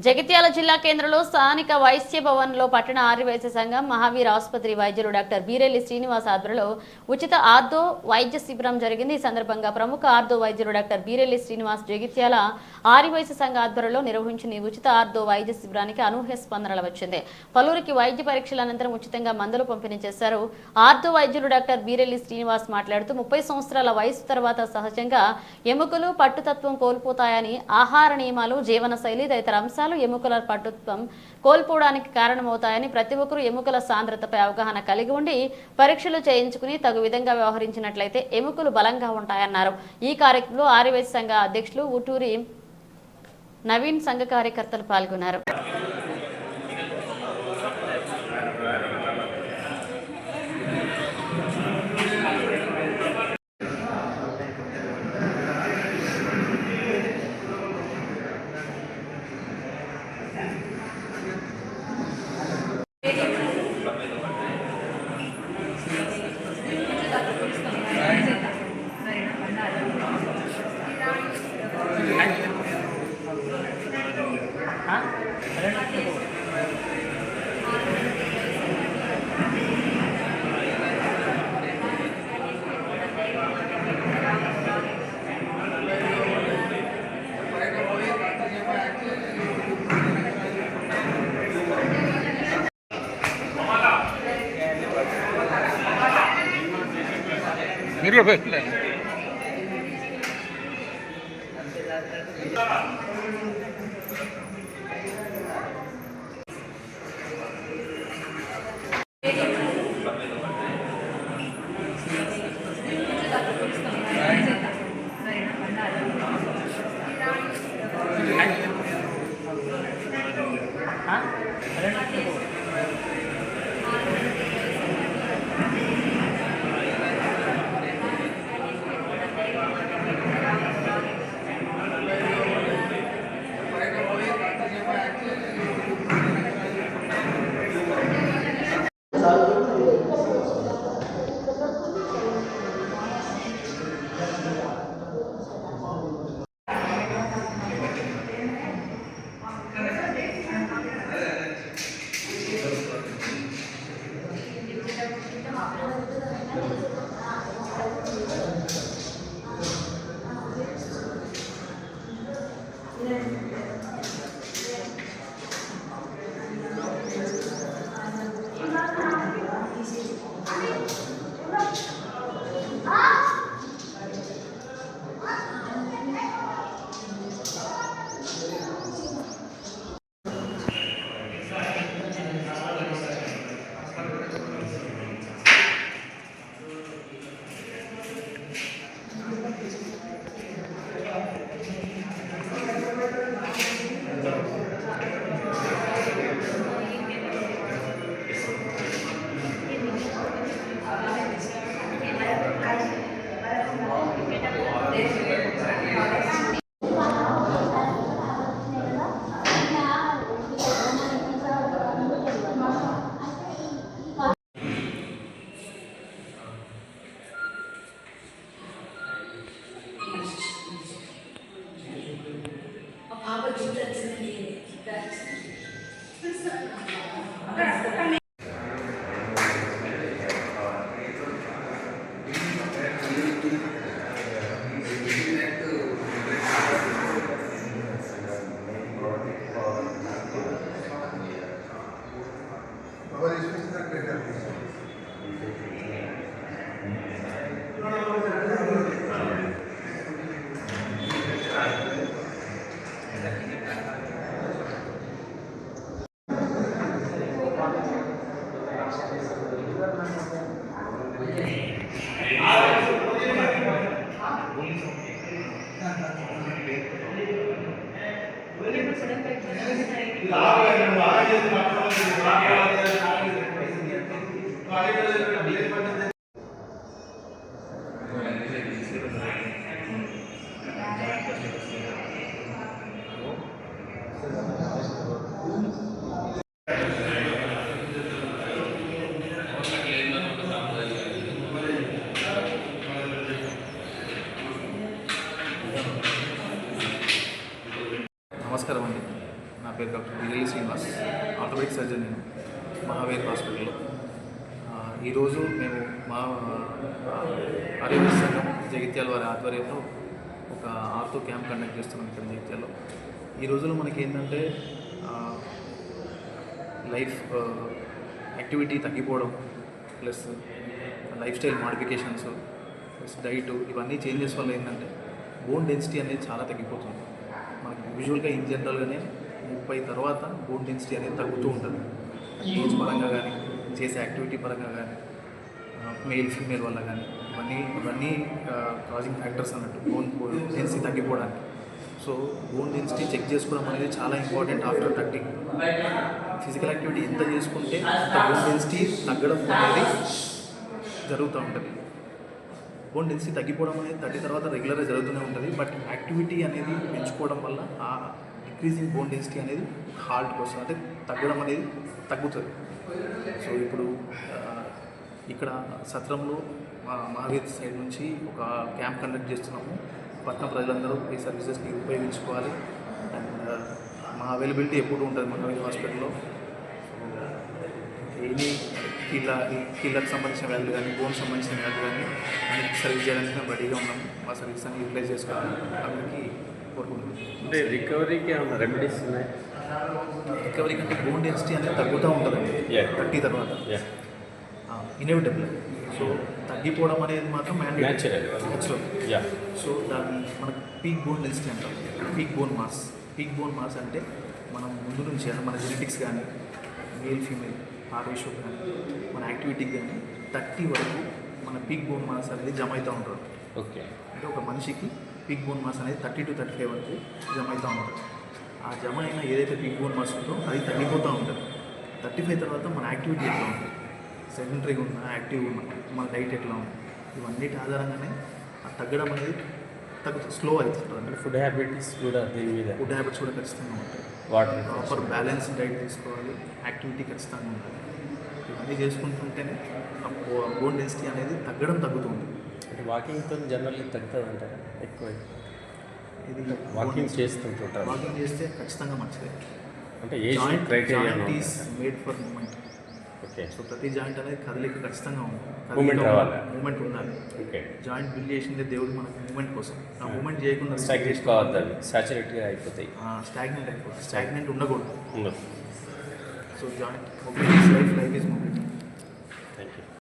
జగిత్యాల జిల్లా కేంద్రంలో స్థానిక వైశ్య భవన్లో పట్టణ ఆర్యవైశ్య సంఘం మహావీర్ ఆసుపత్రి వైద్యులు డాక్టర్ బీరెల్లి శ్రీనివాస్ ఆధ్వర్యంలో ఉచిత ఆర్థో వైద్య శిబిరం జరిగింది. ఈ సందర్భంగా ప్రముఖ ఆర్థో వైద్యులు డాక్టర్ బీరెల్లి శ్రీనివాస్ జగిత్యాల ఆర్యవైశ్య సంఘ ఆధ్వర్యంలో నిర్వహించిన ఉచిత ఆర్థో వైద్య శిబిరానికి అనూహ్య స్పందన వచ్చింది. పలువురికి వైద్య పరీక్షల అనంతరం ఉచితంగా మందులు పంపిణీ చేశారు. ఆర్థో వైద్యులు డాక్టర్ బీరెల్లి శ్రీనివాస్ మాట్లాడుతూ 30 సంవత్సరాల వయసు తర్వాత సహజంగా ఎముకలు పట్టుతత్వం కోల్పోతాయని, ఆహార నియమాలు, జీవనశైలి తదితర అంశాలు ఎముకల పట్టుత్వం కోల్పోవడానికి కారణమవుతాయని, ప్రతి ఒక్కరూ ఎముకల సాంద్రతపై అవగాహన కలిగి ఉండి పరీక్షలు చేయించుకుని తగు విధంగా వ్యవహరించినట్లయితే ఎముకలు బలంగా ఉంటాయన్నారు. ఈ కార్యక్రమంలో ఆర్యవైశ్య సంఘ అధ్యక్షులు ఊటూరి నవీన్, సంఘ కార్యకర్తలు పాల్గొన్నారు. మీరు పెట్టలే నమస్కారం అండి. నా పేరు doctor Birelli Srinivas, orthopaedic surgeon నేను మహావీర్ హాస్పిటల్లో. ఈరోజు మేము మా ఆరోగ్య సంఘం జగిత్యాల వారి ఆధ్వర్యంలో ఒక ఆర్థో క్యాంప్ కండక్ట్ చేస్తున్నాం ఇక్కడ జగిత్యాలలో. ఈ రోజుల్లో మనకి ఏంటంటే లైఫ్ యాక్టివిటీ తగ్గిపోవడం, plus life style modifications, plus diet, ఇవన్నీ చేంజెస్ వల్ల ఏంటంటే బోన్ డెన్సిటీ అనేది చాలా తగ్గిపోతుంది. మనకి యూజువల్గా ఇన్ జనరల్గానే 30 తర్వాత బోన్ డెన్సిటీ అనేది తగ్గుతూ ఉంటుంది. ఏజ్ పరంగా కానీ, చేసే యాక్టివిటీ పరంగా కానీ, మేల్ ఫీమేల్ వల్ల కానీ, ఇవన్నీ కాజింగ్ ఫ్యాక్టర్స్ అన్నట్టు బోన్ డెన్సిటీ తగ్గిపోవడానికి. సో బోన్ డెన్సిటీ చెక్ చేసుకోవడం అనేది చాలా ఇంపార్టెంట్ ఆఫ్టర్ 30. ఫిజికల్ యాక్టివిటీ ఎంత చేసుకుంటే అంత బోన్ డెన్సిటీ తగ్గడం అనేది జరుగుతూ ఉంటుంది. బోన్ డెన్సిటీ తగ్గిపోవడం అనేది 30 తర్వాత రెగ్యులర్గా జరుగుతూనే ఉంటుంది. బట్ యాక్టివిటీ అనేది పెంచుకోవడం వల్ల ఆ డిక్రీజింగ్ బోన్ డెన్సిటీ అనేది హాల్ట్కి వస్తుంది, అంటే తగ్గడం అనేది తగ్గుతుంది. సో ఇప్పుడు ఇక్కడ సత్రంలో మహావీర్ సైడ్ నుంచి ఒక క్యాంప్ కండక్ట్ చేస్తున్నాము. పట్టణ ప్రజలందరూ ఈ సర్వీసెస్ని ఉపయోగించుకోవాలి. అండ్ మా అవైలబిలిటీ ఎప్పుడు ఉంటుంది మహావీర్ హాస్పిటల్లో. ఎనీ కీళ్ళకు సంబంధించిన వ్యాధులు కానీ, బోన్ సంబంధించిన వ్యాధులు కానీ అన్నిటికీ సర్వీస్ చేయడానికి మేము రెడీగా ఉన్నాము. మా సర్వీస్ అన్ని యూటిలైజ్ చేసుకోవాలి అందరికీ కోరుకుంటున్నాం. అంటే రికవరీకి ఏమైనా రెమెడీస్ ఉన్నాయి? రికవరీ కంటే బోన్ డెన్సిటీ అనేది తగ్గుతూ ఉంటుందండి 30 తర్వాత, ఇన్ఎవిటబుల్. సో తగ్గిపోవడం అనేది మాత్రం న్యాచురల్. సో దాన్ని మనకు పీక్ బోన్ డెన్సిటీ అంటాం, peak bone mass. Peak bone mass అంటే మనం ముందు నుంచి మన జెనెటిక్స్ కానీ, మేల్ ఫీమేల్ రేషియో కానీ, మన యాక్టివిటీకి కానీ 30 వరకు మన పీక్ బోన్ మాస్ అనేది జమ అవుతూ ఉంటుంది. ఓకే, అంటే ఒక మనిషికి పీక్ బోన్ మాస్ అనేది 30 to 35 వరకు జమ అవుతూ ఉంటుంది. ఆ జమ అయిన ఏదైతే పీక్ బోన్ మాస్ ఉందో అది తగ్గిపోతూ ఉంటుంది. 35 తర్వాత మన యాక్టివిటీ ఎట్లా ఉంటుంది, సెడెంటరీగా ఉన్నా, యాక్టివ్గా ఉన్నా, మన డైట్ ఎట్లా ఉంది, ఇవన్నిటి ఆధారంగానే ఆ తగ్గడం అనేది స్లో అవుతుంది. అంటే ఫుడ్ హ్యాబిట్స్ కూడా దీని మీద, ఫుడ్ హ్యాబిట్స్ కూడా ఖచ్చితంగా ఉంటాయి. వాటర్, ప్రాపర్ బ్యాలెన్స్ డైట్ తీసుకోవాలి, యాక్టివిటీ ఖచ్చితంగా ఉంటుంది. ఇవన్నీ చేసుకుంటుంటేనే బోన్ డెన్సిటీ అనేది తగ్గుతుంది. అంటే వాకింగ్తో జనరల్లీ తగ్గుతుంది అంటారా? ఎక్కువ ఇది వాకింగ్ చేస్తుంటారు. వాకింగ్ చేస్తే ఖచ్చితంగా మంచిది. అంటే age criteria is made for moment. Okay, so ప్రతి జాయింట్ అనేది కదలిక ఖచ్చితంగా ఉంటుంది. మూమెంట్ ఉండాలి. ఓకే, జాయింట్ బిల్డ్ చేసిందే దేవుడు మనకు మూమెంట్ కోసం. ఆ మూమెంట్ చేయకుండా స్టాగ్నేట్ కావద్దు, సాచురేట్గా అయిపోతాయి, స్టాగ్నెంట్ ఉండకూడదు. ఉండదు. So joint life is moment.